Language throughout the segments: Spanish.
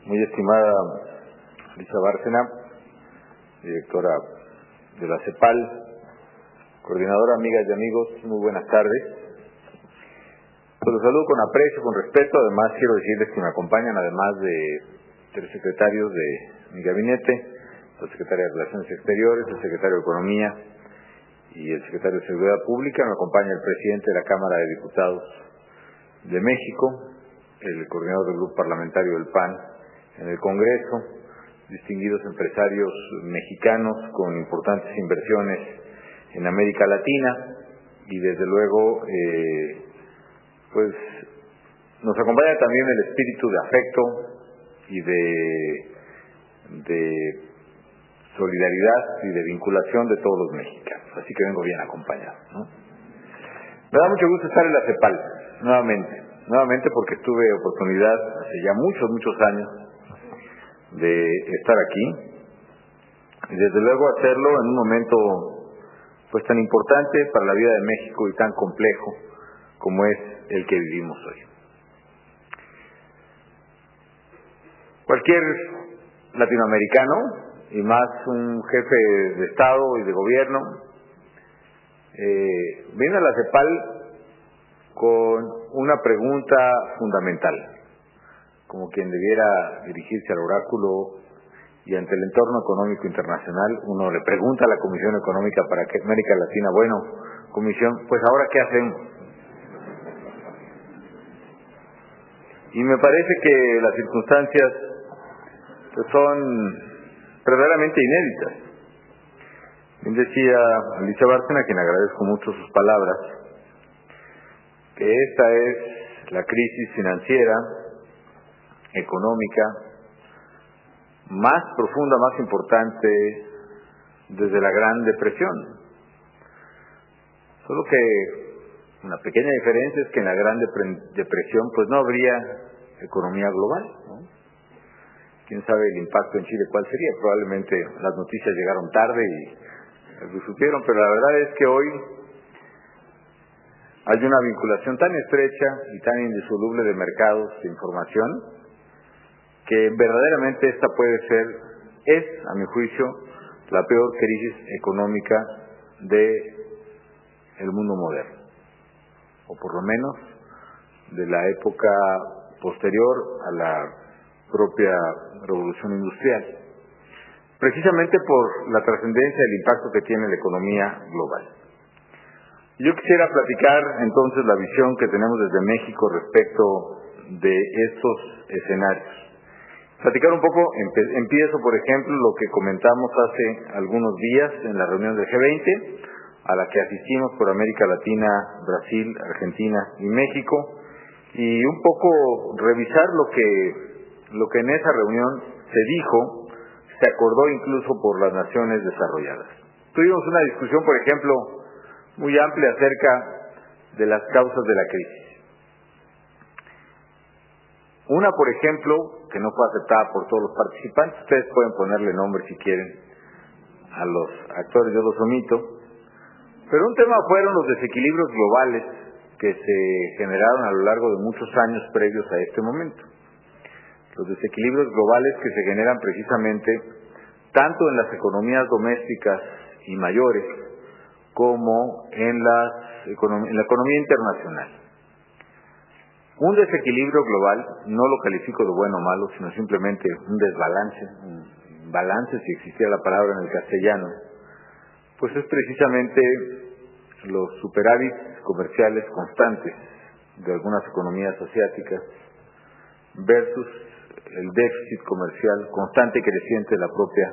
Muy estimada Lisa Bárcena, directora de la CEPAL, coordinadora, amigas y amigos, muy buenas tardes. Pues los saludo con aprecio, con respeto. Además, quiero decirles que me acompañan, además de tres secretarios de mi gabinete, la secretaria de Relaciones Exteriores, el secretario de Economía y el secretario de Seguridad Pública. Me acompaña el presidente de la Cámara de Diputados de México, el coordinador del grupo parlamentario del PAN en el Congreso, distinguidos empresarios mexicanos con importantes inversiones en América Latina y desde luego pues nos acompaña también el espíritu de afecto y de solidaridad y de vinculación de todos los mexicanos, así que vengo bien acompañado, ¿no? Me da mucho gusto estar en la CEPAL nuevamente porque tuve oportunidad hace ya muchos años de estar aquí y desde luego hacerlo en un momento pues tan importante para la vida de México y tan complejo como es el que vivimos hoy. Cualquier latinoamericano y más un jefe de Estado y de gobierno viene a la CEPAL con una pregunta fundamental, como quien debiera dirigirse al oráculo y ante el entorno económico internacional. Uno le pregunta a la Comisión Económica para América Latina: bueno, Comisión, pues ahora ¿qué hacemos? Y me parece que las circunstancias pues son verdaderamente inéditas. Bien decía Alicia Bárcena, a quien agradezco mucho sus palabras, que esta es la crisis financiera, económica, más profunda, más importante desde la Gran Depresión. Solo que una pequeña diferencia es que en la Gran Depresión pues no habría economía global, ¿no? Quién sabe el impacto en Chile cuál sería. Probablemente las noticias llegaron tarde y lo supieron, pero la verdad es que hoy hay una vinculación tan estrecha y tan indisoluble de mercados de información que verdaderamente esta es, a mi juicio, la peor crisis económica del mundo moderno, o por lo menos de la época posterior a la propia revolución industrial, precisamente por la trascendencia del impacto que tiene la economía global. Yo quisiera platicar entonces la visión que tenemos desde México respecto de estos escenarios. Platicar un poco, empiezo por ejemplo lo que comentamos hace algunos días en la reunión del G20, a la que asistimos por América Latina, Brasil, Argentina y México, y un poco revisar lo que en esa reunión se dijo, se acordó incluso por las naciones desarrolladas. Tuvimos una discusión, por ejemplo, muy amplia acerca de las causas de la crisis. Una, por ejemplo, que no fue aceptada por todos los participantes, ustedes pueden ponerle nombre si quieren a los actores, yo los omito, pero un tema fueron los desequilibrios globales que se generaron a lo largo de muchos años previos a este momento. Los desequilibrios globales que se generan precisamente tanto en las economías domésticas y mayores como en la economía internacional. Un desequilibrio global no lo califico de bueno o malo, sino simplemente un desbalance, un balance, si existiera la palabra en el castellano, pues es precisamente los superávits comerciales constantes de algunas economías asiáticas versus el déficit comercial constante y creciente de la propia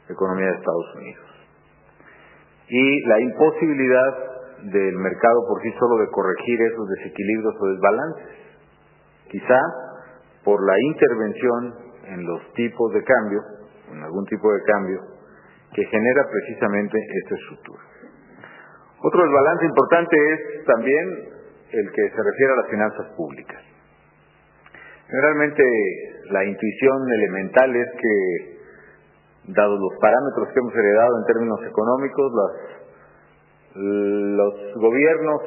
economía de Estados Unidos. Y la imposibilidad del mercado por sí solo de corregir esos desequilibrios o desbalances, quizá por la intervención en los tipos de cambio, en algún tipo de cambio, que genera precisamente esta estructura. Otro desbalance importante es también el que se refiere a las finanzas públicas. Generalmente la intuición elemental es que, dados los parámetros que hemos heredado en términos económicos, los gobiernos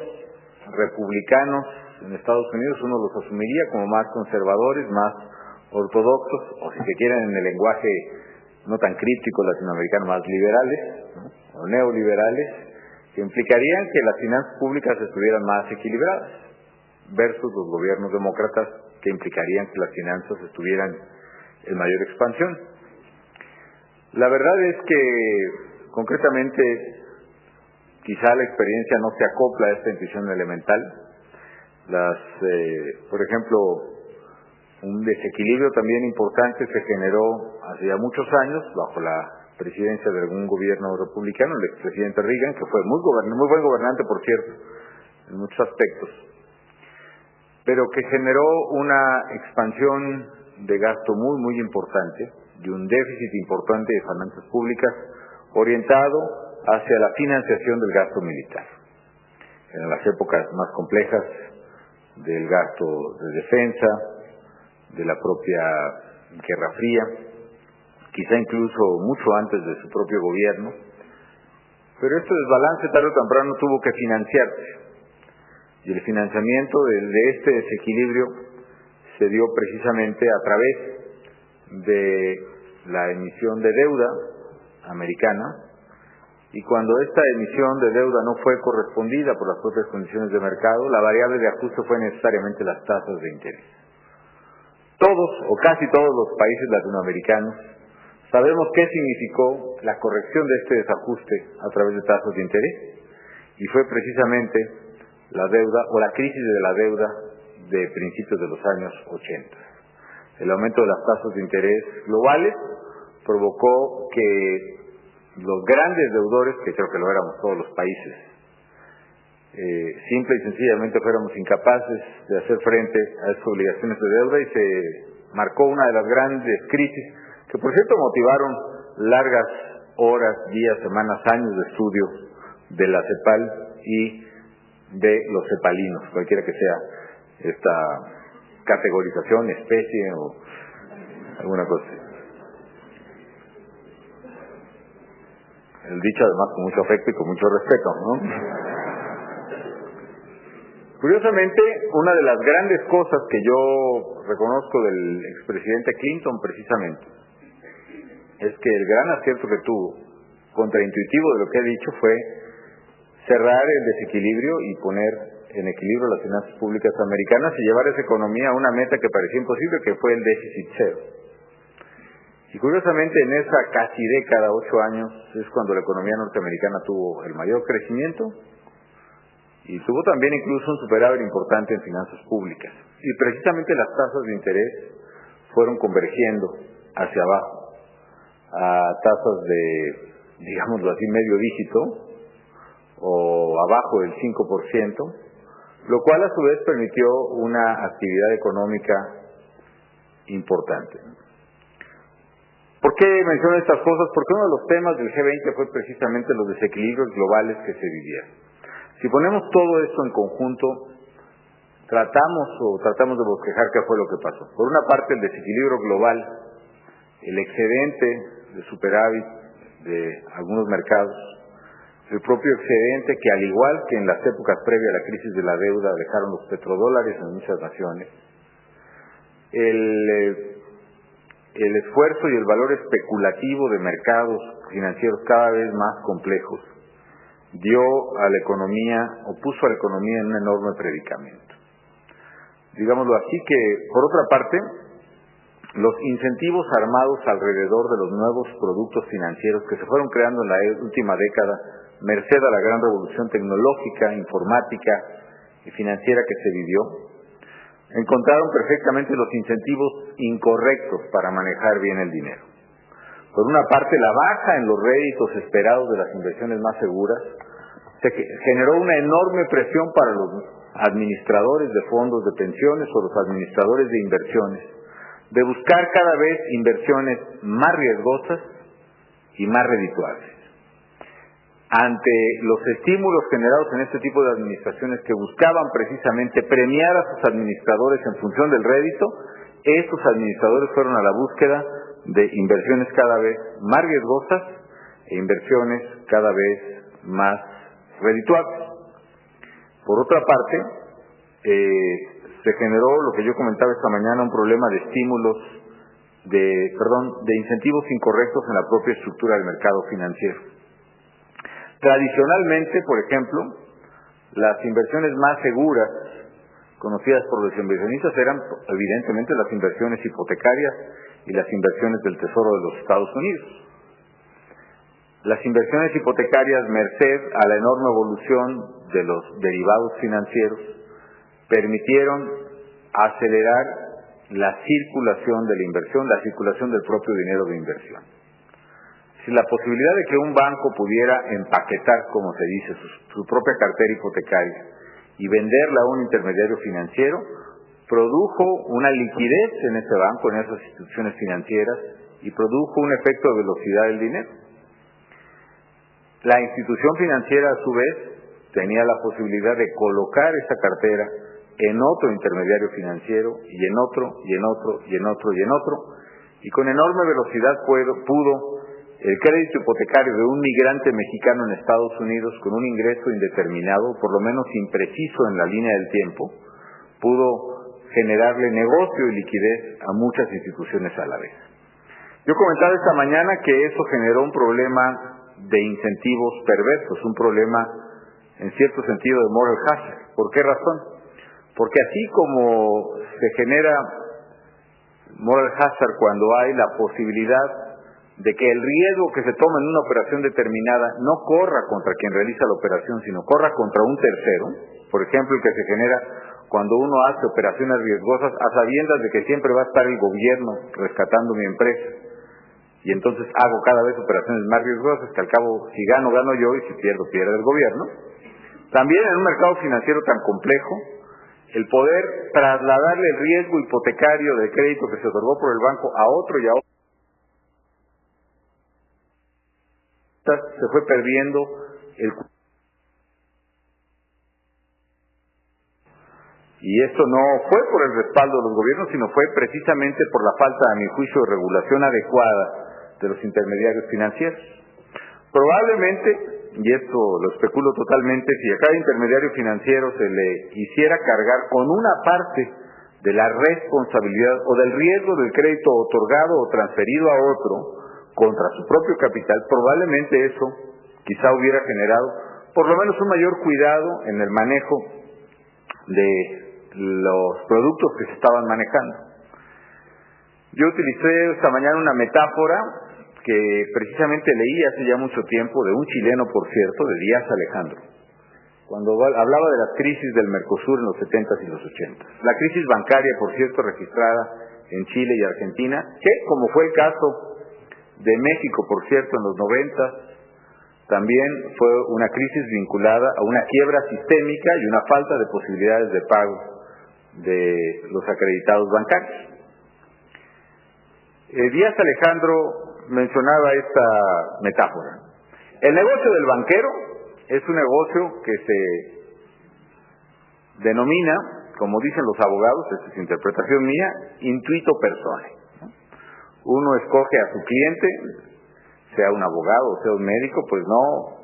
republicanos en Estados Unidos uno los asumiría como más conservadores, más ortodoxos, o si se quieren en el lenguaje no tan crítico latinoamericano, más liberales, ¿no? O neoliberales, que implicarían que las finanzas públicas estuvieran más equilibradas, versus los gobiernos demócratas, que implicarían que las finanzas estuvieran en mayor expansión. La verdad es que, concretamente, quizá la experiencia no se acopla a esta intuición elemental. Por ejemplo, un desequilibrio también importante se generó hace ya muchos años bajo la presidencia de algún gobierno republicano, el expresidente Reagan, que fue muy buen gobernante, por cierto, en muchos aspectos, pero que generó una expansión de gasto muy importante, y un déficit importante de finanzas públicas orientado hacia la financiación del gasto militar. En las épocas más complejas del gasto de defensa, de la propia Guerra Fría, quizá incluso mucho antes de su propio gobierno, pero este desbalance tarde o temprano tuvo que financiarse, y el financiamiento de este desequilibrio se dio precisamente a través de la emisión de deuda americana, y cuando esta emisión de deuda no fue correspondida por las propias condiciones de mercado, la variable de ajuste fue necesariamente las tasas de interés. Todos o casi todos los países latinoamericanos sabemos qué significó la corrección de este desajuste a través de tasas de interés, y fue precisamente la deuda o la crisis de la deuda de principios de los años 80. El aumento de las tasas de interés globales provocó que los grandes deudores, que creo que lo éramos todos los países, simple y sencillamente fuéramos incapaces de hacer frente a estas obligaciones de deuda, y se marcó una de las grandes crisis, que por cierto motivaron largas horas, días, semanas, años de estudio de la CEPAL y de los cepalinos, cualquiera que sea esta categorización, especie o alguna cosa. El dicho además con mucho afecto y con mucho respeto, ¿no? Curiosamente, una de las grandes cosas que yo reconozco del expresidente Clinton precisamente es que el gran acierto que tuvo, contraintuitivo de lo que he dicho, fue cerrar el desequilibrio y poner en equilibrio las finanzas públicas americanas y llevar esa economía a una meta que parecía imposible, que fue el déficit cero. Y curiosamente en esa casi década, 8 años, es cuando la economía norteamericana tuvo el mayor crecimiento y tuvo también incluso un superávit importante en finanzas públicas. Y precisamente las tasas de interés fueron convergiendo hacia abajo a tasas de, digámoslo así, medio dígito o abajo del 5%, lo cual a su vez permitió una actividad económica importante. ¿Por qué menciono estas cosas? Porque uno de los temas del G20 fue precisamente los desequilibrios globales que se vivían. Si ponemos todo esto en conjunto, tratamos de bosquejar qué fue lo que pasó. Por una parte, el desequilibrio global, el excedente de superávit de algunos mercados, el propio excedente que, al igual que en las épocas previas a la crisis de la deuda, dejaron los petrodólares en muchas naciones, el esfuerzo y el valor especulativo de mercados financieros cada vez más complejos dio a la economía, o puso a la economía en un enorme predicamento. Digámoslo así, que por otra parte, los incentivos armados alrededor de los nuevos productos financieros que se fueron creando en la última década, merced a la gran revolución tecnológica, informática y financiera que se vivió, encontraron perfectamente los incentivos incorrectos para manejar bien el dinero. Por una parte, la baja en los réditos esperados de las inversiones más seguras generó una enorme presión para los administradores de fondos de pensiones o los administradores de inversiones, de buscar cada vez inversiones más riesgosas y más redituables. Ante los estímulos generados en este tipo de administraciones que buscaban precisamente premiar a sus administradores en función del rédito, estos administradores fueron a la búsqueda de inversiones cada vez más riesgosas e inversiones cada vez más redituables. Por otra parte, se generó lo que yo comentaba esta mañana, un problema de estímulos de incentivos incorrectos en la propia estructura del mercado financiero. Tradicionalmente, por ejemplo, las inversiones más seguras conocidas por los inversionistas eran evidentemente las inversiones hipotecarias y las inversiones del Tesoro de los Estados Unidos. Las inversiones hipotecarias, merced a la enorme evolución de los derivados financieros, permitieron acelerar la circulación de la inversión, la circulación del propio dinero de inversión. Si la posibilidad de que un banco pudiera empaquetar, como se dice, su propia cartera hipotecaria y venderla a un intermediario financiero, produjo una liquidez en ese banco, en esas instituciones financieras, y produjo un efecto de velocidad del dinero. La institución financiera, a su vez, tenía la posibilidad de colocar esa cartera en otro intermediario financiero, y en otro, y en otro, y en otro, y en otro, y con enorme velocidad pudo el crédito hipotecario de un migrante mexicano en Estados Unidos con un ingreso indeterminado, por lo menos impreciso en la línea del tiempo, pudo generarle negocio y liquidez a muchas instituciones a la vez. Yo comentaba esta mañana que eso generó un problema de incentivos perversos, un problema en cierto sentido de moral hazard. ¿Por qué razón? Porque así como se genera moral hazard cuando hay la posibilidad de que el riesgo que se toma en una operación determinada no corra contra quien realiza la operación, sino corra contra un tercero, por ejemplo el que se genera cuando uno hace operaciones riesgosas a sabiendas de que siempre va a estar el gobierno rescatando mi empresa, y entonces hago cada vez operaciones más riesgosas que al cabo si gano, gano yo, y si pierdo, pierde el gobierno. También en un mercado financiero tan complejo, el poder trasladarle el riesgo hipotecario del crédito que se otorgó por el banco a otro y a otro, se fue perdiendo y esto no fue por el respaldo de los gobiernos, sino fue precisamente por la falta, a mi juicio, de regulación adecuada de los intermediarios financieros. Probablemente, y esto lo especulo totalmente, si a cada intermediario financiero se le hiciera cargar con una parte de la responsabilidad o del riesgo del crédito otorgado o transferido a otro contra su propio capital, probablemente eso quizá hubiera generado por lo menos un mayor cuidado en el manejo de los productos que se estaban manejando. Yo utilicé esta mañana una metáfora que precisamente leí hace ya mucho tiempo de un chileno, por cierto, de Díaz Alejandro, cuando hablaba de las crisis del Mercosur en los 70s y los 80s. La crisis bancaria, por cierto, registrada en Chile y Argentina, que, como fue el caso de México, por cierto, en los 90, también fue una crisis vinculada a una quiebra sistémica y una falta de posibilidades de pago de los acreditados bancarios. Díaz Alejandro mencionaba esta metáfora. El negocio del banquero es un negocio que se denomina, como dicen los abogados, esta es interpretación mía, intuito personae. Uno escoge a su cliente, sea un abogado o sea un médico, pues no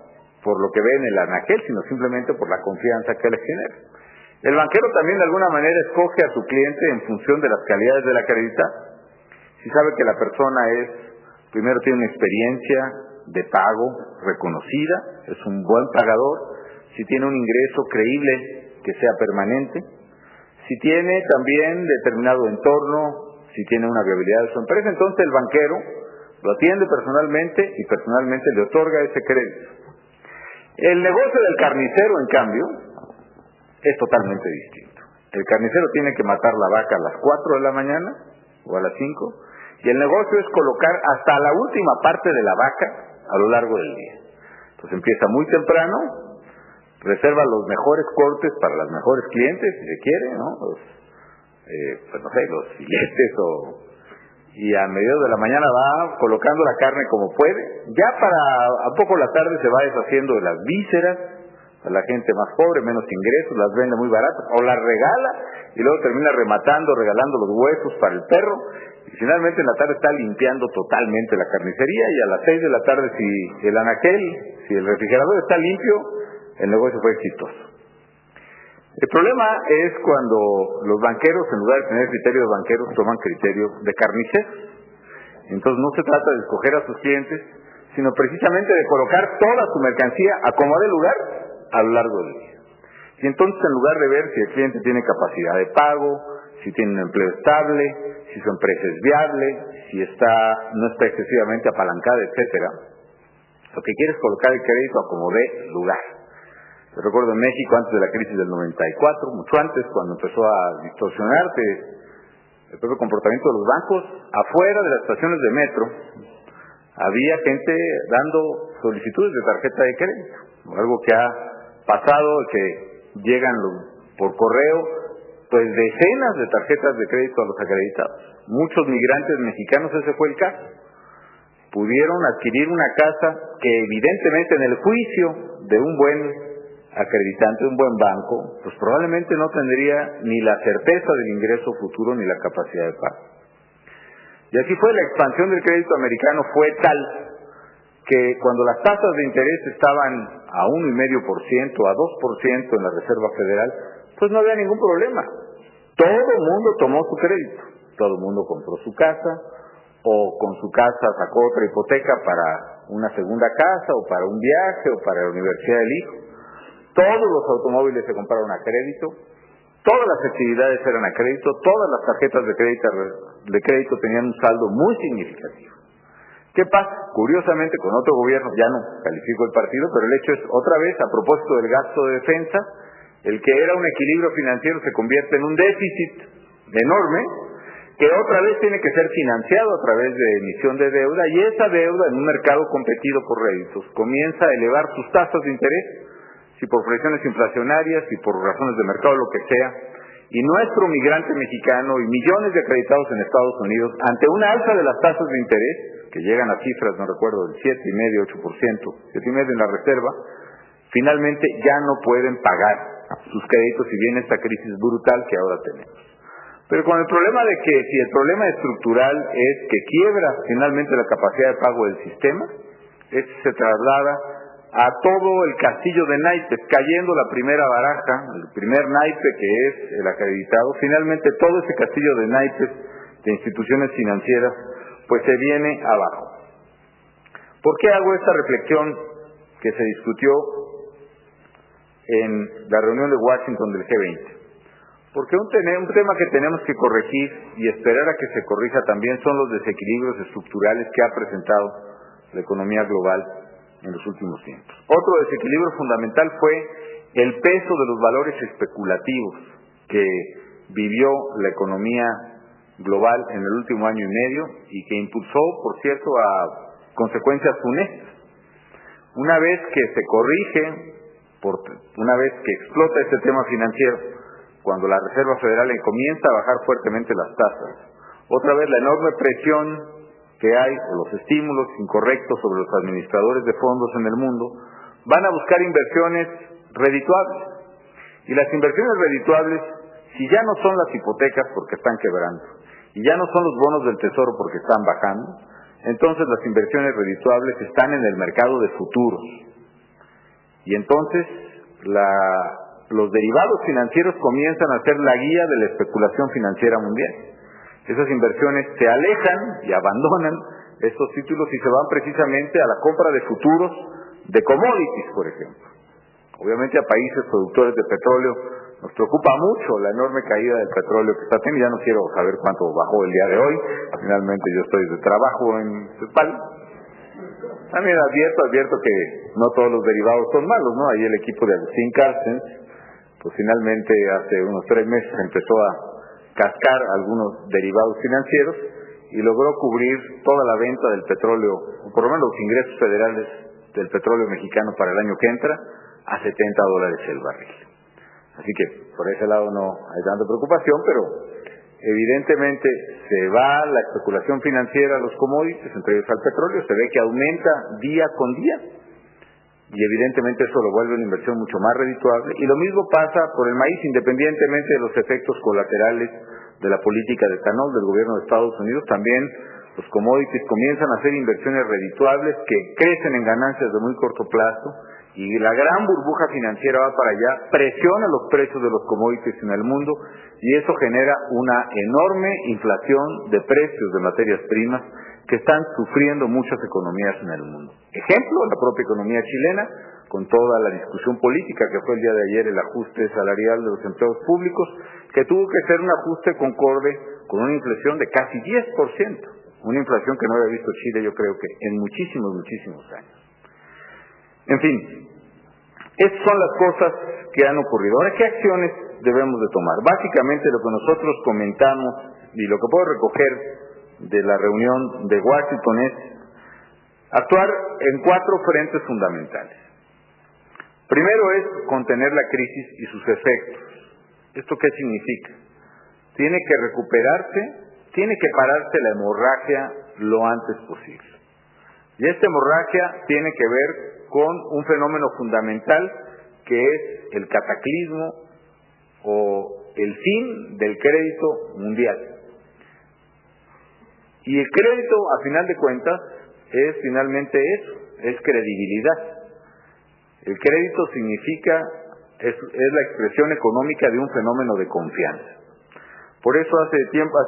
por lo que ve en el anaquel, sino simplemente por la confianza que le genera. El banquero también de alguna manera escoge a su cliente en función de las calidades del acreditado. Si sabe que la persona primero tiene una experiencia de pago reconocida, es un buen pagador, si tiene un ingreso creíble que sea permanente, si tiene también determinado entorno, si tiene una viabilidad de su empresa, entonces el banquero lo atiende personalmente y personalmente le otorga ese crédito. El negocio del carnicero, en cambio, es totalmente distinto. El carnicero tiene que matar la vaca a las 4 de la mañana o a las 5, y el negocio es colocar hasta la última parte de la vaca a lo largo del día. Entonces empieza muy temprano, reserva los mejores cortes para las mejores clientes, si se quiere, ¿no? Los filetes y a mediados de la mañana va colocando la carne como puede. Ya a poco la tarde se va deshaciendo de las vísceras a la gente más pobre, menos ingresos, las vende muy baratas, o las regala y luego termina regalando los huesos para el perro, y finalmente en la tarde está limpiando totalmente la carnicería, y a las 6 de la tarde si el anaquel, si el refrigerador está limpio, el negocio fue exitoso. El problema es cuando los banqueros, en lugar de tener criterios banqueros, toman criterios de carniceros. Entonces no se trata de escoger a sus clientes, sino precisamente de colocar toda su mercancía a como de lugar a lo largo del día. Y entonces, en lugar de ver si el cliente tiene capacidad de pago, si tiene un empleo estable, si su empresa es viable, si no está excesivamente apalancada, etcétera, lo que quiere es colocar el crédito a como de lugar. Yo recuerdo en México, antes de la crisis del 94, mucho antes, cuando empezó a distorsionarse el propio comportamiento de los bancos, afuera de las estaciones de metro, había gente dando solicitudes de tarjeta de crédito, algo que ha pasado, que llegan por correo, pues decenas de tarjetas de crédito a los acreditados. Muchos migrantes mexicanos, ese fue el caso. Pudieron adquirir una casa que evidentemente en el juicio de un buen acreditante, de un buen banco, pues probablemente no tendría ni la certeza del ingreso futuro ni la capacidad de pago. Y así fue, la expansión del crédito americano fue tal que cuando las tasas de interés estaban a 1,5%, a 2% en la Reserva Federal, pues no había ningún problema. Todo el mundo tomó su crédito, todo el mundo compró su casa, o con su casa sacó otra hipoteca para una segunda casa, o para un viaje, o para la universidad del hijo. Todos los automóviles se compraron a crédito, todas las actividades eran a crédito, todas las tarjetas de crédito tenían un saldo muy significativo. ¿Qué pasa? Curiosamente, con otro gobierno, ya no califico el partido, pero el hecho es, otra vez, a propósito del gasto de defensa, el que era un equilibrio financiero se convierte en un déficit enorme, que otra vez tiene que ser financiado a través de emisión de deuda, y esa deuda, en un mercado competido por réditos, comienza a elevar sus tasas de interés, si por presiones inflacionarias, si por razones de mercado, lo que sea, y nuestro migrante mexicano y millones de acreditados en Estados Unidos, ante una alza de las tasas de interés, que llegan a cifras, no recuerdo, del 7,5%, 8%, 7,5% en la reserva, finalmente ya no pueden pagar sus créditos, si viene esta crisis brutal que ahora tenemos. Pero con el problema de que si el problema estructural es que quiebra finalmente la capacidad de pago del sistema, este se traslada a todo el castillo de naipes, cayendo la primera baraja, el primer naipe que es el acreditado, finalmente todo ese castillo de naipes de instituciones financieras pues se viene abajo. ¿Por qué hago esta reflexión que se discutió en la reunión de Washington del G20? Porque un tema que tenemos que corregir y esperar a que se corrija también son los desequilibrios estructurales que ha presentado la economía global en los últimos tiempos. Otro desequilibrio fundamental fue el peso de los valores especulativos que vivió la economía global en el último año y medio y que impulsó, por cierto, a consecuencias funestas. Una vez que se corrige, una vez que explota este tema financiero, cuando la Reserva Federal comienza a bajar fuertemente las tasas, otra vez la enorme presión que hay, o los estímulos incorrectos sobre los administradores de fondos en el mundo, van a buscar inversiones redituables. Y las inversiones redituables, si ya no son las hipotecas porque están quebrando, y ya no son los bonos del tesoro porque están bajando, entonces las inversiones redituables están en el mercado de futuros. Y entonces los derivados financieros comienzan a ser la guía de la especulación financiera mundial. Esas inversiones se alejan y abandonan estos títulos y se van precisamente a la compra de futuros de commodities, por ejemplo. Obviamente a países productores de petróleo nos preocupa mucho la enorme caída del petróleo que está teniendo. Ya no quiero saber cuánto bajó el día de hoy. Finalmente yo estoy de trabajo en CEPAL. También advierto que no todos los derivados son malos, ¿no? Ahí el equipo de Agustín Carstens, pues finalmente hace unos 3 meses empezó a cascar algunos derivados financieros y logró cubrir toda la venta del petróleo, o por lo menos los ingresos federales del petróleo mexicano para el año que entra, a $70 el barril. Así que por ese lado no hay tanta preocupación, pero evidentemente se va la especulación financiera a los commodities, entre ellos al petróleo, se ve que aumenta día con día, y evidentemente eso lo vuelve una inversión mucho más redituable, y lo mismo pasa por el maíz, independientemente de los efectos colaterales de la política de etanol del gobierno de Estados Unidos. También los commodities comienzan a hacer inversiones redituables que crecen en ganancias de muy corto plazo, y la gran burbuja financiera va para allá, presiona los precios de los commodities en el mundo, y eso genera una enorme inflación de precios de materias primas que están sufriendo muchas economías en el mundo. Ejemplo, la propia economía chilena, con toda la discusión política que fue el día de ayer, el ajuste salarial de los empleados públicos, que tuvo que ser un ajuste concorde con una inflación de casi 10%, una inflación que no había visto Chile, yo creo que en muchísimos años. En fin, estas son las cosas que han ocurrido. Ahora, ¿qué acciones debemos de tomar? Básicamente lo que nosotros comentamos y lo que puedo recoger de la reunión de Washington es actuar en 4 frentes fundamentales. Primero es contener la crisis y sus efectos. ¿Esto qué significa? Tiene que recuperarse, tiene que pararse la hemorragia lo antes posible. Y esta hemorragia tiene que ver con un fenómeno fundamental que es el cataclismo o el fin del crédito mundial. Y el crédito, a final de cuentas, es finalmente eso, es credibilidad. El crédito significa, es la expresión económica de un fenómeno de confianza. Por eso hace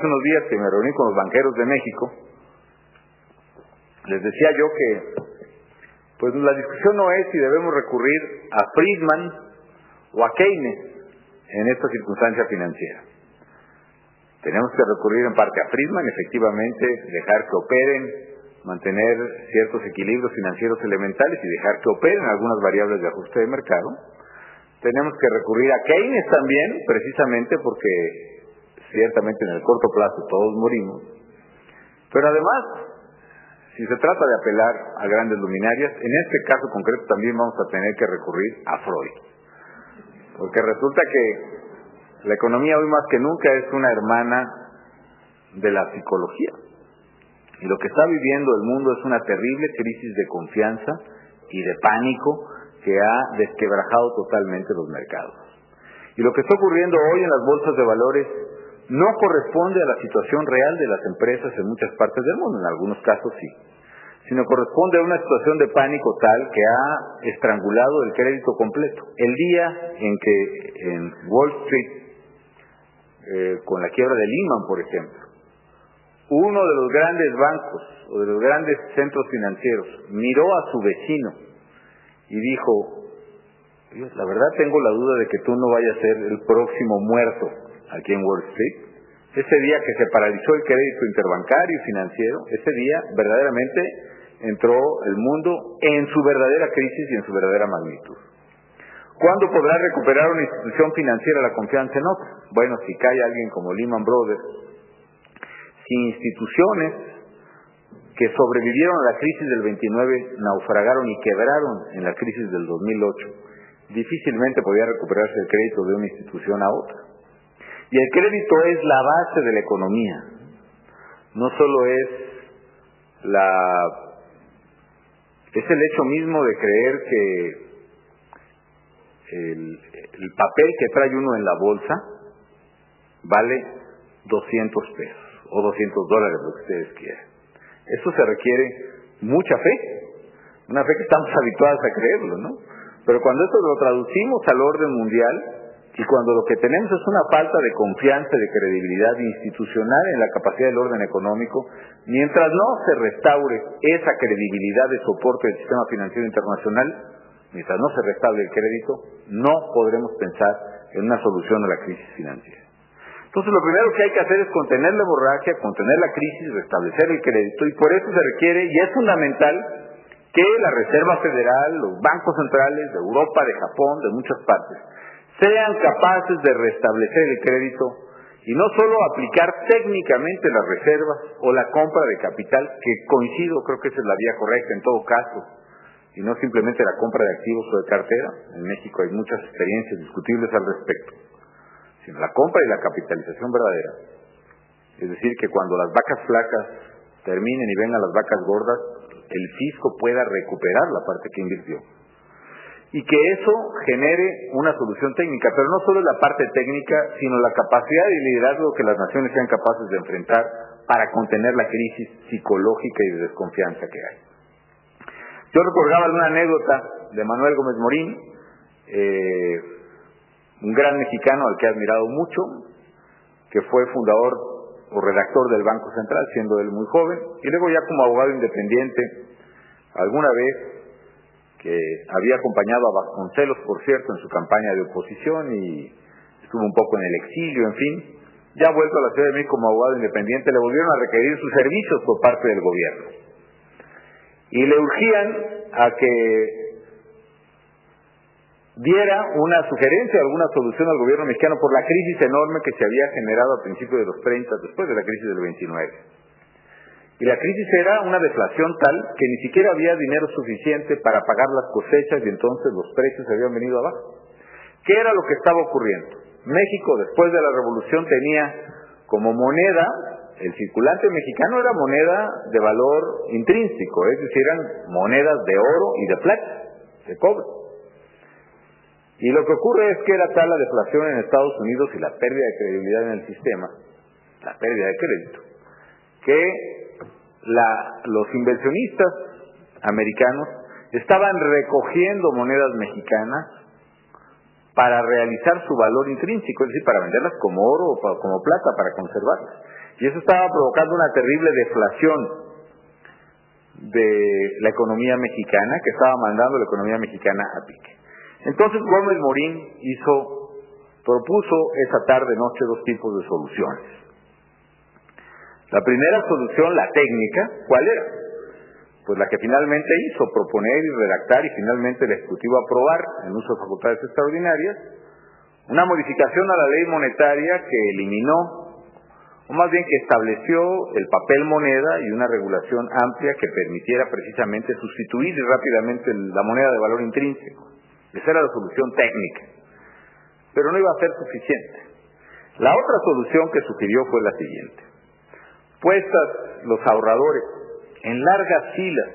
unos días que me reuní con los banqueros de México, les decía yo que pues la discusión no es si debemos recurrir a Friedman o a Keynes en esta circunstancia financiera. Tenemos que recurrir en parte a Friedman, efectivamente, dejar que operen, mantener ciertos equilibrios financieros elementales y dejar que operen algunas variables de ajuste de mercado. Tenemos que recurrir a Keynes también, precisamente porque ciertamente en el corto plazo todos morimos. Pero además, si se trata de apelar a grandes luminarias, en este caso concreto también vamos a tener que recurrir a Freud. Porque resulta que la economía hoy más que nunca es una hermana de la psicología. Y lo que está viviendo el mundo es una terrible crisis de confianza y de pánico que ha desquebrajado totalmente los mercados. Y lo que está ocurriendo hoy en las bolsas de valores no corresponde a la situación real de las empresas en muchas partes del mundo, en algunos casos sí, sino corresponde a una situación de pánico tal que ha estrangulado el crédito completo. El día en que en Wall Street, con la quiebra de Lehman, por ejemplo, uno de los grandes bancos o de los grandes centros financieros miró a su vecino y dijo: la verdad tengo la duda de que tú no vayas a ser el próximo muerto aquí en Wall Street. Ese día que se paralizó el crédito interbancario y financiero, ese día verdaderamente entró el mundo en su verdadera crisis y en su verdadera magnitud. ¿Cuándo podrá recuperar una institución financiera la confianza en otra? Bueno, si cae alguien como Lehman Brothers, si instituciones que sobrevivieron a la crisis del 29 naufragaron y quebraron en la crisis del 2008, difícilmente podía recuperarse el crédito de una institución a otra. Y el crédito es la base de la economía. No solo es el hecho mismo de creer que el papel que trae uno en la bolsa vale 200 pesos o $200, lo que ustedes quieran. Eso se requiere mucha fe, una fe que estamos habituados a creerlo, ¿no? Pero cuando esto lo traducimos al orden mundial, y cuando lo que tenemos es una falta de confianza y de credibilidad institucional en la capacidad del orden económico, mientras no se restaure esa credibilidad de soporte del sistema financiero internacional, mientras no se restaure el crédito, no podremos pensar en una solución a la crisis financiera. Entonces lo primero que hay que hacer es contener la hemorragia, contener la crisis, restablecer el crédito, y por eso se requiere, y es fundamental, que la Reserva Federal, los bancos centrales de Europa, de Japón, de muchas partes, sean capaces de restablecer el crédito y no solo aplicar técnicamente las reservas o la compra de capital, que coincido, creo que esa es la vía correcta en todo caso, y no simplemente la compra de activos o de cartera. En México hay muchas experiencias discutibles al respecto, sino la compra y la capitalización verdadera. Es decir, que cuando las vacas flacas terminen y vengan las vacas gordas, el fisco pueda recuperar la parte que invirtió. Y que eso genere una solución técnica, pero no solo la parte técnica, sino la capacidad de liderazgo que las naciones sean capaces de enfrentar para contener la crisis psicológica y de desconfianza que hay. Yo recordaba una anécdota de Manuel Gómez Morín, un gran mexicano al que he admirado mucho, que fue fundador o redactor del Banco Central, siendo él muy joven, y luego ya como abogado independiente, alguna vez que había acompañado a Vasconcelos, por cierto, en su campaña de oposición y estuvo un poco en el exilio, en fin. Ya vuelto a la Ciudad de México como abogado independiente, le volvieron a requerir sus servicios por parte del gobierno. Y le urgían a que diera una sugerencia, alguna solución al gobierno mexicano por la crisis enorme que se había generado a principios de los 30, después de la crisis del 29. Y la crisis era una deflación tal que ni siquiera había dinero suficiente para pagar las cosechas y entonces los precios habían venido abajo. ¿Qué era lo que estaba ocurriendo? México, después de la revolución, tenía como moneda, el circulante mexicano era moneda de valor intrínseco, es decir, eran monedas de oro y de plata, de cobre. Y lo que ocurre es que era tal la deflación en Estados Unidos y la pérdida de credibilidad en el sistema, la pérdida de crédito, que los inversionistas americanos estaban recogiendo monedas mexicanas para realizar su valor intrínseco, es decir, para venderlas como oro o como plata, para conservarlas. Y eso estaba provocando una terrible deflación de la economía mexicana, que estaba mandando la economía mexicana a pique. Entonces Gómez Morín propuso esa tarde-noche dos tipos de soluciones. La primera solución, la técnica, ¿cuál era? Pues la que finalmente hizo, proponer y redactar, y finalmente el Ejecutivo aprobar, en uso de facultades extraordinarias, una modificación a la ley monetaria que eliminó, o más bien que estableció el papel moneda y una regulación amplia que permitiera precisamente sustituir rápidamente la moneda de valor intrínseco. Esa era la solución técnica, pero no iba a ser suficiente. La otra solución que sugirió fue la siguiente: puestas los ahorradores en largas filas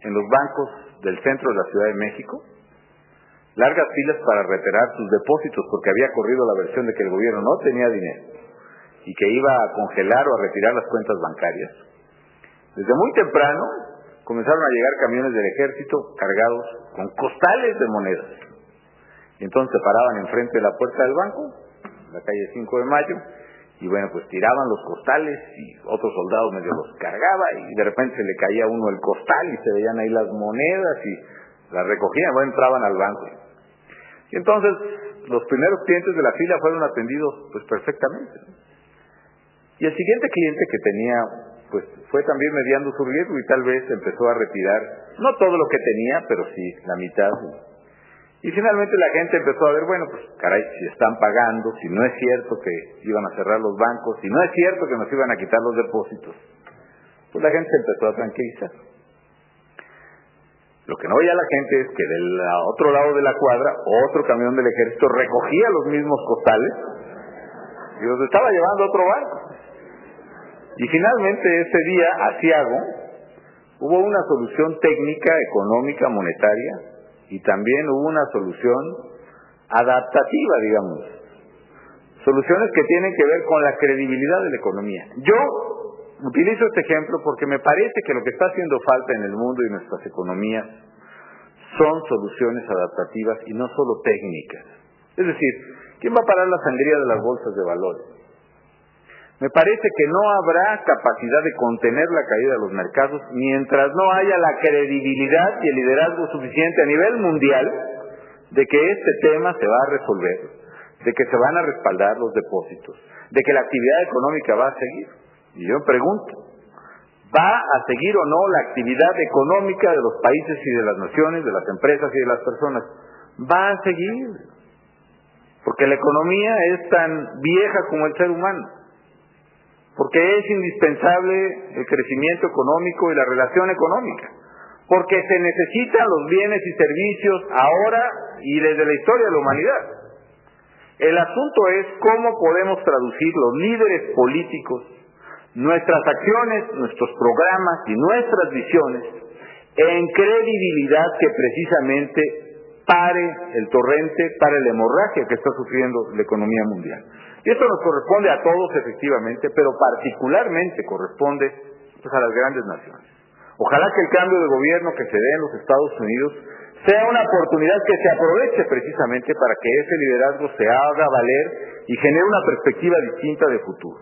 en los bancos del centro de la Ciudad de México, largas filas para retirar sus depósitos, porque había corrido la versión de que el gobierno no tenía dinero y que iba a congelar o a retirar las cuentas bancarias. Desde muy temprano comenzaron a llegar camiones del ejército cargados con costales de monedas. Y entonces se paraban enfrente de la puerta del banco, la calle 5 de Mayo, y bueno, pues tiraban los costales y otros soldados medio los cargaba y de repente se le caía a uno el costal y se veían ahí las monedas y las recogían, bueno, entraban al banco. Y entonces los primeros clientes de la fila fueron atendidos pues perfectamente. Y el siguiente cliente que tenía, pues fue también mediando su riesgo y tal vez empezó a retirar, no todo lo que tenía, pero sí la mitad. Y finalmente la gente empezó a ver, bueno, pues caray, si están pagando, si no es cierto que iban a cerrar los bancos, si no es cierto que nos iban a quitar los depósitos, pues la gente se empezó a tranquilizar. Lo que no veía la gente es que del otro lado de la cuadra, otro camión del ejército recogía los mismos costales y los estaba llevando a otro banco. Y finalmente ese día, aciago, hubo una solución técnica, económica, monetaria, y también hubo una solución adaptativa, digamos. Soluciones que tienen que ver con la credibilidad de la economía. Yo utilizo este ejemplo porque me parece que lo que está haciendo falta en el mundo y en nuestras economías son soluciones adaptativas y no solo técnicas. Es decir, ¿quién va a parar la sangría de las bolsas de valores? Me parece que no habrá capacidad de contener la caída de los mercados mientras no haya la credibilidad y el liderazgo suficiente a nivel mundial de que este tema se va a resolver, de que se van a respaldar los depósitos, de que la actividad económica va a seguir. Y yo me pregunto, ¿va a seguir o no la actividad económica de los países y de las naciones, de las empresas y de las personas? Va a seguir, porque la economía es tan vieja como el ser humano. Porque es indispensable el crecimiento económico y la relación económica, porque se necesitan los bienes y servicios ahora y desde la historia de la humanidad. El asunto es cómo podemos traducir los líderes políticos, nuestras acciones, nuestros programas y nuestras visiones en credibilidad que precisamente pare el torrente, pare la hemorragia que está sufriendo la economía mundial. Y esto nos corresponde a todos efectivamente, pero particularmente corresponde pues, a las grandes naciones. Ojalá que el cambio de gobierno que se dé en los Estados Unidos sea una oportunidad que se aproveche precisamente para que ese liderazgo se haga valer y genere una perspectiva distinta de futuro.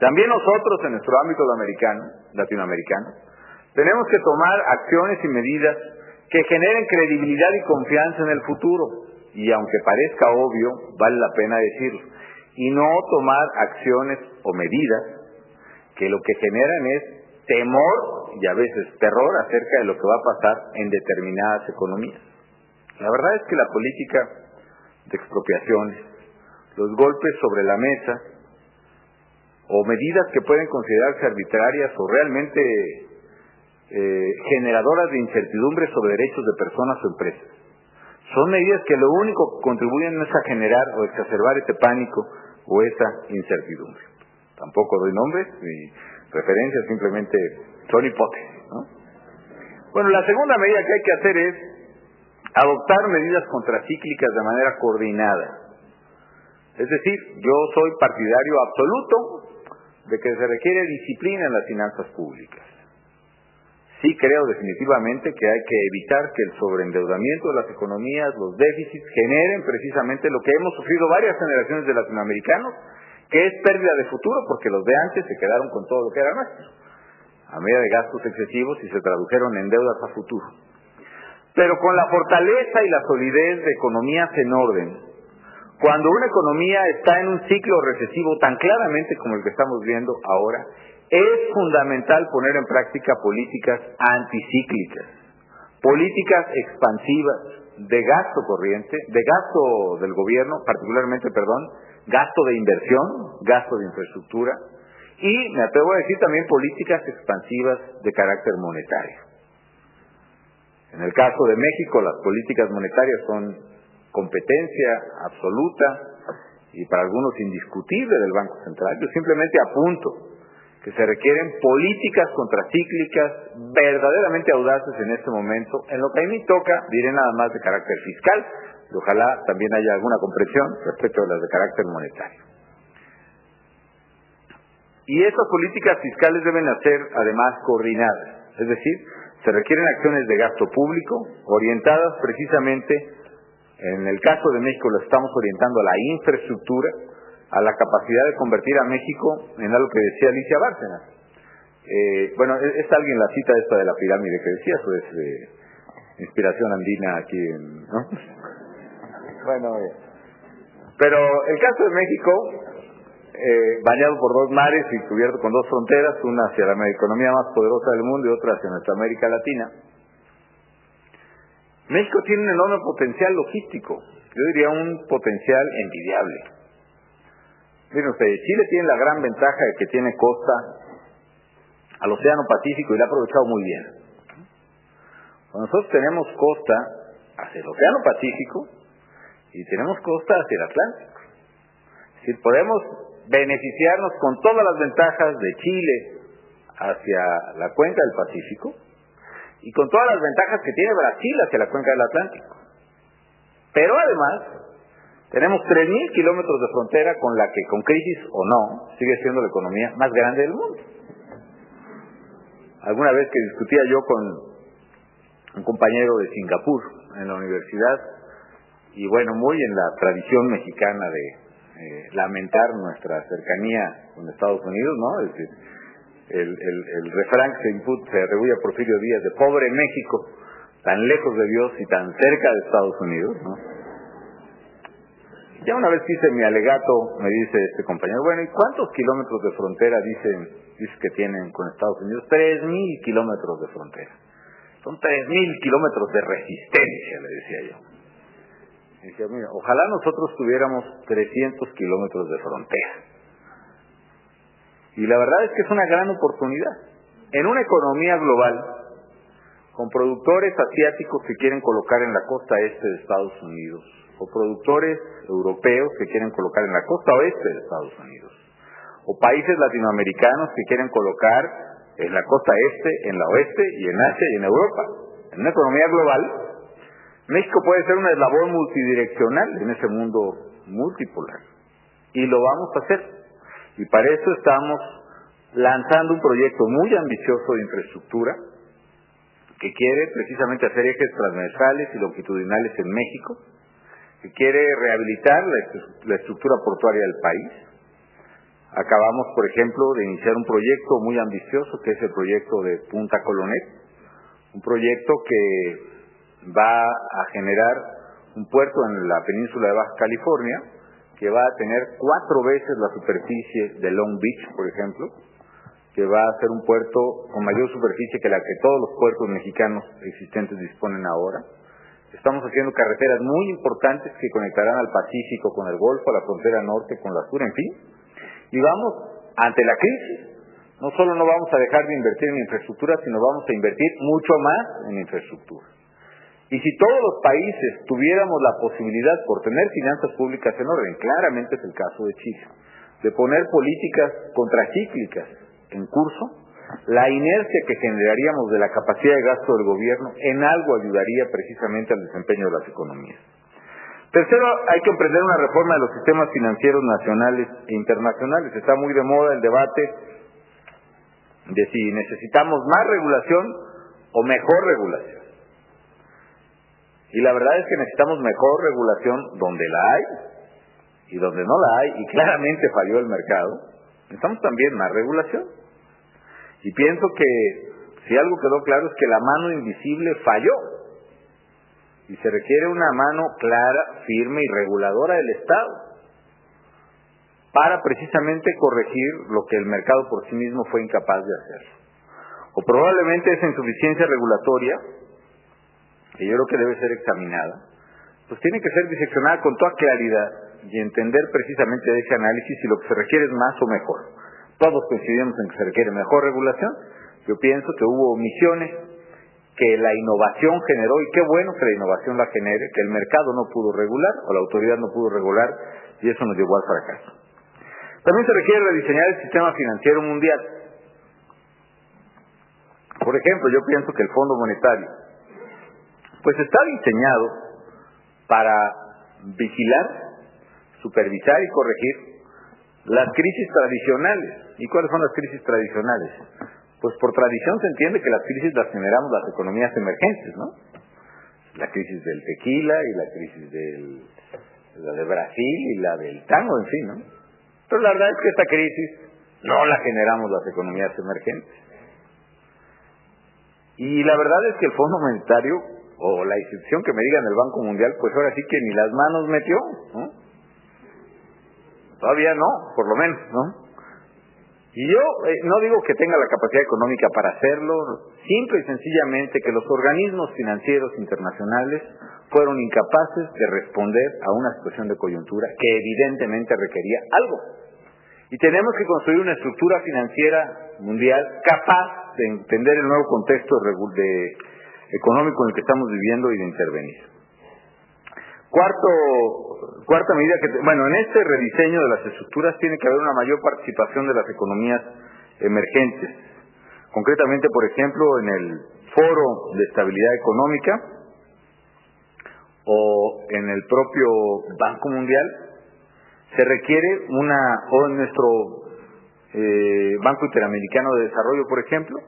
También nosotros en nuestro ámbito latinoamericano, tenemos que tomar acciones y medidas que generen credibilidad y confianza en el futuro. Y aunque parezca obvio, vale la pena decirlo. Y no tomar acciones o medidas que lo que generan es temor y a veces terror acerca de lo que va a pasar en determinadas economías. La verdad es que la política de expropiaciones, los golpes sobre la mesa o medidas que pueden considerarse arbitrarias o realmente generadoras de incertidumbre sobre derechos de personas o empresas, son medidas que lo único que contribuyen es a generar o exacerbar ese pánico o esa incertidumbre. Tampoco doy nombres ni referencias, simplemente son hipótesis, ¿no? Bueno, la segunda medida que hay que hacer es adoptar medidas contracíclicas de manera coordinada. Es decir, yo soy partidario absoluto de que se requiere disciplina en las finanzas públicas. Sí creo definitivamente que hay que evitar que el sobreendeudamiento de las economías, los déficits, generen precisamente lo que hemos sufrido varias generaciones de latinoamericanos, que es pérdida de futuro, porque los de antes se quedaron con todo lo que era nuestro, a medida de gastos excesivos y se tradujeron en deudas a futuro. Pero con la fortaleza y la solidez de economías en orden, cuando una economía está en un ciclo recesivo tan claramente como el que estamos viendo ahora, es fundamental poner en práctica políticas anticíclicas, políticas expansivas de gasto corriente, de gasto del gobierno, particularmente, gasto de inversión, gasto de infraestructura, y me atrevo a decir también políticas expansivas de carácter monetario. En el caso de México, las políticas monetarias son competencia absoluta y para algunos indiscutible del Banco Central. Yo simplemente apunto que se requieren políticas contracíclicas verdaderamente audaces en este momento. En lo que a mí toca, diré nada más de carácter fiscal, y ojalá también haya alguna comprensión respecto a las de carácter monetario. Y estas políticas fiscales deben ser además coordinadas, es decir, se requieren acciones de gasto público orientadas precisamente, en el caso de México lo estamos orientando a la infraestructura, a la capacidad de convertir a México en algo que decía Alicia Bárcenas. Es alguien la cita esta de la pirámide que decía, eso es inspiración andina aquí, ¿no? Pero el caso de México, bañado por dos mares y cubierto con dos fronteras, una hacia la economía más poderosa del mundo y otra hacia nuestra América Latina. México tiene un enorme potencial logístico, yo diría un potencial envidiable. Miren ustedes, Chile tiene la gran ventaja de que tiene costa al Océano Pacífico y la ha aprovechado muy bien. Nosotros tenemos costa hacia el Océano Pacífico y tenemos costa hacia el Atlántico. Es decir, podemos beneficiarnos con todas las ventajas de Chile hacia la cuenca del Pacífico y con todas las ventajas que tiene Brasil hacia la cuenca del Atlántico. Pero además tenemos 3,000 kilómetros de frontera con la que, con crisis o no, sigue siendo la economía más grande del mundo. Alguna vez que discutía yo con un compañero de Singapur en la universidad, y muy en la tradición mexicana de lamentar nuestra cercanía con Estados Unidos, ¿no? Es decir, el refrán que se atribuye a Porfirio Díaz de pobre México, tan lejos de Dios y tan cerca de Estados Unidos, ¿no? Ya una vez que hice mi alegato, me dice este compañero, ¿y cuántos kilómetros de frontera dice que tienen con Estados Unidos? 3,000 kilómetros de frontera. Son 3,000 kilómetros de resistencia, le decía yo. Y decía, mira, ojalá nosotros tuviéramos 300 kilómetros de frontera. Y la verdad es que es una gran oportunidad. En una economía global, con productores asiáticos que quieren colocar en la costa este de Estados Unidos, o productores europeos que quieren colocar en la costa oeste de Estados Unidos, o países latinoamericanos que quieren colocar en la costa este, en la oeste y en Asia y en Europa. En una economía global, México puede ser un eslabón multidireccional en ese mundo multipolar. Y lo vamos a hacer. Y para eso estamos lanzando un proyecto muy ambicioso de infraestructura que quiere precisamente hacer ejes transversales y longitudinales en México, que quiere rehabilitar la estructura portuaria del país, Acabamos, por ejemplo, de iniciar un proyecto muy ambicioso, que es el proyecto de Punta Colonet, un proyecto que va a generar un puerto en la península de Baja California, que va a tener 4 veces la superficie de Long Beach, por ejemplo, que va a ser un puerto con mayor superficie que la que todos los puertos mexicanos existentes disponen ahora. Estamos haciendo carreteras muy importantes que conectarán al Pacífico con el Golfo, a la frontera norte con la sur, en fin. Y vamos, ante la crisis, no solo no vamos a dejar de invertir en infraestructura, sino vamos a invertir mucho más en infraestructura. Y si todos los países tuviéramos la posibilidad, por tener finanzas públicas en orden, claramente es el caso de Chile, de poner políticas contracíclicas en curso, la inercia que generaríamos de la capacidad de gasto del gobierno en algo ayudaría precisamente al desempeño de las economías. Tercero, hay que emprender una reforma de los sistemas financieros nacionales e internacionales. Está muy de moda el debate de si necesitamos más regulación o mejor regulación. Y la verdad es que necesitamos mejor regulación donde la hay y donde no la hay, y claramente falló el mercado. Necesitamos también más regulación. Y pienso que si algo quedó claro es que la mano invisible falló. Y se requiere una mano clara, firme y reguladora del Estado para precisamente corregir lo que el mercado por sí mismo fue incapaz de hacer. O probablemente esa insuficiencia regulatoria, que yo creo que debe ser examinada, pues tiene que ser diseccionada con toda claridad y entender precisamente de ese análisis si lo que se requiere es más o mejor. Todos coincidimos en que se requiere mejor regulación. Yo pienso que hubo omisiones que la innovación generó, y qué bueno que la innovación la genere, que el mercado no pudo regular, o la autoridad no pudo regular, y eso nos llevó al fracaso. También se requiere rediseñar el sistema financiero mundial. Por ejemplo, yo pienso que el Fondo Monetario, pues está diseñado para vigilar, supervisar y corregir las crisis tradicionales. ¿Y cuáles son las crisis tradicionales? Pues por tradición se entiende que las crisis las generamos las economías emergentes, ¿no? La crisis del tequila y la crisis la de Brasil y la del tango, en fin, ¿no? Pero la verdad es que esta crisis no la generamos las economías emergentes. Y la verdad es que el Fondo Monetario, o la institución que me digan el Banco Mundial, pues ahora sí que ni las manos metió, ¿no? Todavía no, por lo menos, ¿no? Y yo no digo que tenga la capacidad económica para hacerlo, simple y sencillamente que los organismos financieros internacionales fueron incapaces de responder a una situación de coyuntura que evidentemente requería algo. Y tenemos que construir una estructura financiera mundial capaz de entender el nuevo contexto económico en el que estamos viviendo y de intervenir. Cuarta medida en este rediseño de las estructuras tiene que haber una mayor participación de las economías emergentes. Concretamente, por ejemplo, en el Foro de Estabilidad Económica o en el propio Banco Mundial, se requiere o en nuestro Banco Interamericano de Desarrollo, por ejemplo,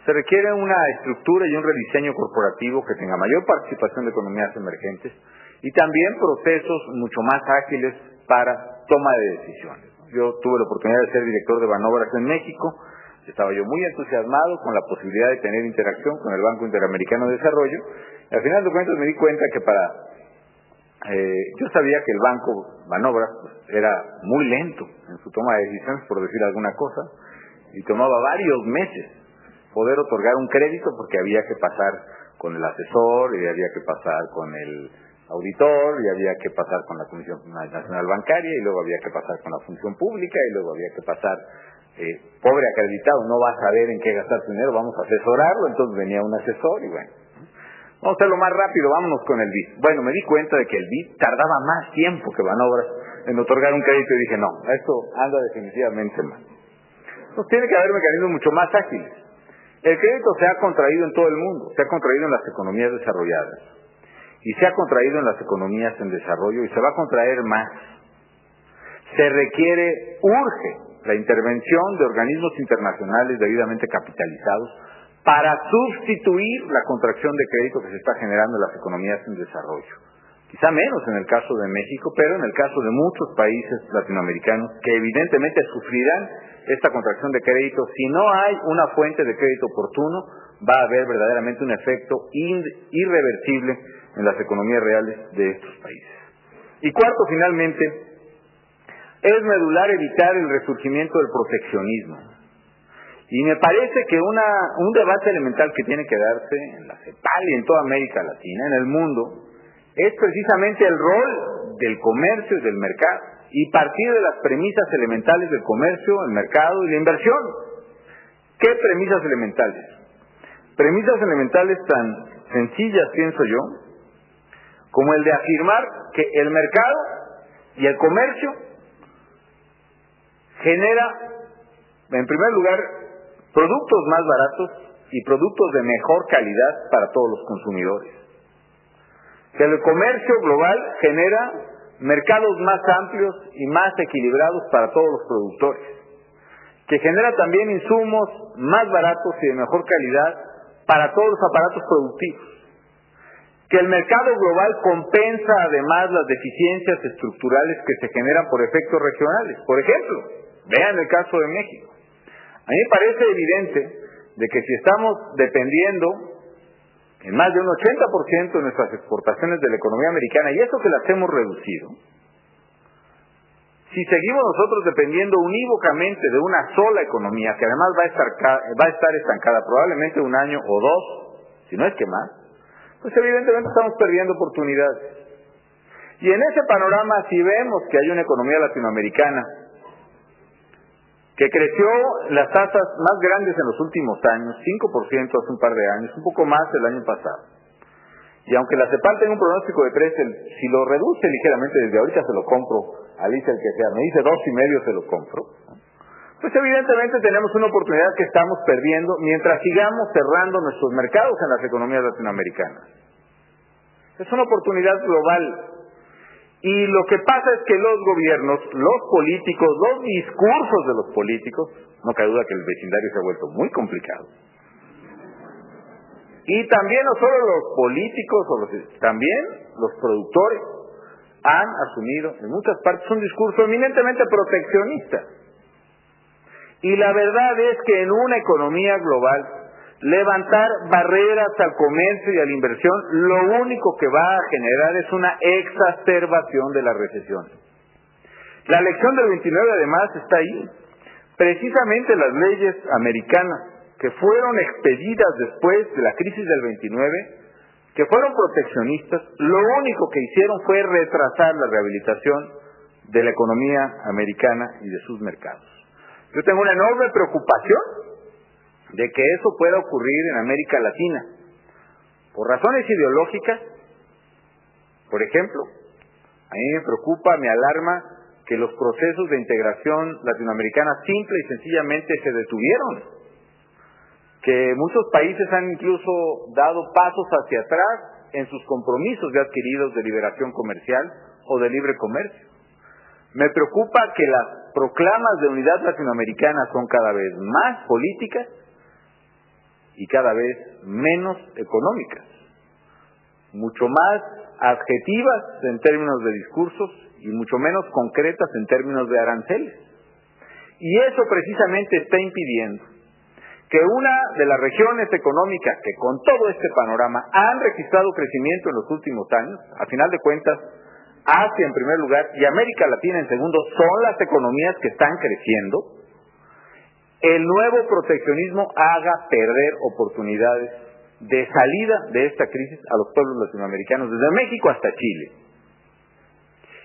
se requiere una estructura y un rediseño corporativo que tenga mayor participación de economías emergentes y también procesos mucho más ágiles para toma de decisiones. Yo tuve la oportunidad de ser director de Banobras en México, estaba yo muy entusiasmado con la posibilidad de tener interacción con el Banco Interamericano de Desarrollo, y al final de cuentas me di cuenta que yo sabía que el Banco Banobras era muy lento en su toma de decisiones, por decir alguna cosa, y tomaba varios meses poder otorgar un crédito porque había que pasar con el asesor, y había que pasar con el auditor, y había que pasar con la Comisión Nacional Bancaria, y luego había que pasar con la función pública, y luego había que pasar, pobre acreditado, no va a saber en qué gastar su dinero, vamos a asesorarlo. Entonces venía un asesor y bueno, vamos a hacerlo más rápido, vámonos con el BID. Bueno, me di cuenta de que el BID tardaba más tiempo que Banobras en otorgar un crédito y dije, no, esto anda definitivamente mal. Entonces tiene que haber mecanismos mucho más ágiles. El crédito se ha contraído en todo el mundo, se ha contraído en las economías desarrolladas y se ha contraído en las economías en desarrollo y se va a contraer más. Se requiere, urge, la intervención de organismos internacionales debidamente capitalizados para sustituir la contracción de crédito que se está generando en las economías en desarrollo. quizá menos en el caso de México, pero en el caso de muchos países latinoamericanos que evidentemente sufrirán esta contracción de crédito. Si no hay una fuente de crédito oportuno, va a haber verdaderamente un efecto irreversible en las economías reales de estos países. Y cuarto, finalmente, es medular evitar el resurgimiento del proteccionismo. Y me parece que un debate elemental que tiene que darse en la CEPAL y en toda América Latina, en el mundo, es precisamente el rol del comercio y del mercado, y partir de las premisas elementales del comercio, el mercado y la inversión. ¿Qué premisas elementales? Premisas elementales tan sencillas, pienso yo, como el de afirmar que el mercado y el comercio genera, en primer lugar, productos más baratos y productos de mejor calidad para todos los consumidores. Que el comercio global genera mercados más amplios y más equilibrados para todos los productores. Que genera también insumos más baratos y de mejor calidad para todos los aparatos productivos. Que el mercado global compensa además las deficiencias estructurales que se generan por efectos regionales. Por ejemplo, vean el caso de México. A mí me parece evidente de que si estamos dependiendo en más de un 80% de nuestras exportaciones de la economía americana, y eso que las hemos reducido, si seguimos nosotros dependiendo unívocamente de una sola economía, que además va a estar estancada probablemente un año o dos, si no es que más, pues evidentemente estamos perdiendo oportunidades. Y en ese panorama, si vemos que hay una economía latinoamericana que creció las tasas más grandes en los últimos años, 5% hace un par de años, un poco más el año pasado. Y aunque la CEPAL tenga un pronóstico de 3, si lo reduce ligeramente, desde ahorita se lo compro, Alicia el que sea, me dice 2.5, se lo compro, pues evidentemente tenemos una oportunidad que estamos perdiendo mientras sigamos cerrando nuestros mercados en las economías latinoamericanas. Es una oportunidad global. Y lo que pasa es que los gobiernos, los políticos, los discursos de los políticos, no cabe duda que el vecindario se ha vuelto muy complicado. Y también no solo los políticos, también los productores han asumido en muchas partes un discurso eminentemente proteccionista. Y la verdad es que en una economía global, levantar barreras al comercio y a la inversión, lo único que va a generar es una exacerbación de la recesión. La lección del 29 además está ahí. Precisamente las leyes americanas que fueron expedidas después de la crisis del 29, que fueron proteccionistas, lo único que hicieron fue retrasar la rehabilitación de la economía americana y de sus mercados. Yo tengo una enorme preocupación de que eso pueda ocurrir en América Latina, por razones ideológicas. Por ejemplo, a mí me preocupa, me alarma que los procesos de integración latinoamericana simple y sencillamente se detuvieron, que muchos países han incluso dado pasos hacia atrás en sus compromisos ya adquiridos de liberación comercial o de libre comercio. Me preocupa que las proclamas de unidad latinoamericana son cada vez más políticas y cada vez menos económicas, mucho más adjetivas en términos de discursos y mucho menos concretas en términos de aranceles. Y eso precisamente está impidiendo que una de las regiones económicas que con todo este panorama han registrado crecimiento en los últimos años, a final de cuentas, Asia en primer lugar y América Latina en segundo, son las economías que están creciendo, el nuevo proteccionismo haga perder oportunidades de salida de esta crisis a los pueblos latinoamericanos, desde México hasta Chile.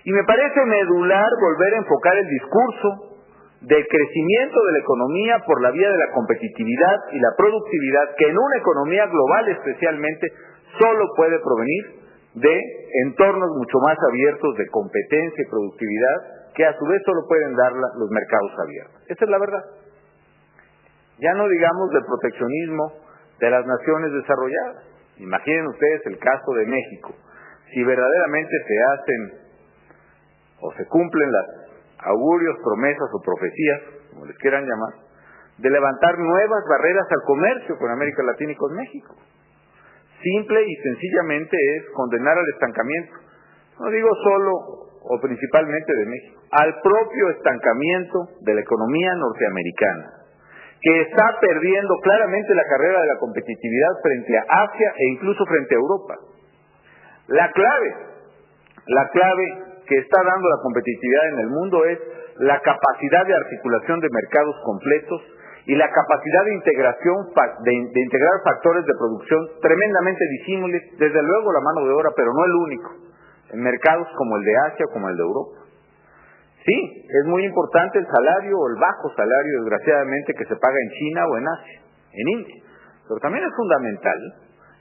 Y me parece medular volver a enfocar el discurso del crecimiento de la economía por la vía de la competitividad y la productividad, que en una economía global especialmente solo puede provenir de entornos mucho más abiertos de competencia y productividad, que a su vez solo pueden dar los mercados abiertos. Esa es la verdad. Ya no digamos del proteccionismo de las naciones desarrolladas. Imaginen ustedes el caso de México. Si verdaderamente se hacen o se cumplen las augurios, promesas o profecías, como les quieran llamar, de levantar nuevas barreras al comercio con América Latina y con México. Simple y sencillamente es condenar al estancamiento. no digo solo o principalmente de México, al propio estancamiento de la economía norteamericana, que está perdiendo claramente la carrera de la competitividad frente a Asia e incluso frente a Europa. La clave que está dando la competitividad en el mundo es la capacidad de articulación de mercados completos y la capacidad de integración, de integrar factores de producción tremendamente disímiles, desde luego la mano de obra, pero no el único, en mercados como el de Asia o como el de Europa. Sí, es muy importante el salario o el bajo salario, desgraciadamente, que se paga en China o en Asia, en India, pero también es fundamental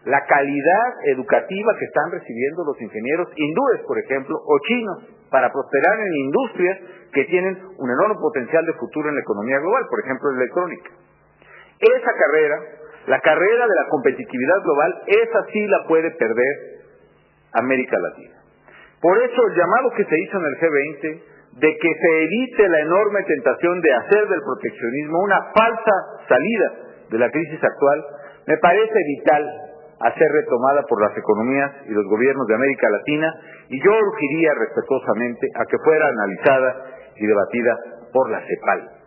la calidad educativa que están recibiendo los ingenieros hindúes, por ejemplo, o chinos, para prosperar en industrias que tienen un enorme potencial de futuro en la economía global, por ejemplo, en la electrónica. Esa carrera, la carrera de la competitividad global, esa sí la puede perder América Latina. Por eso el llamado que se hizo en el G20 de que se evite la enorme tentación de hacer del proteccionismo una falsa salida de la crisis actual, me parece vital a ser retomada por las economías y los gobiernos de América Latina, y yo urgiría respetuosamente a que fuera analizada y debatida por la CEPAL.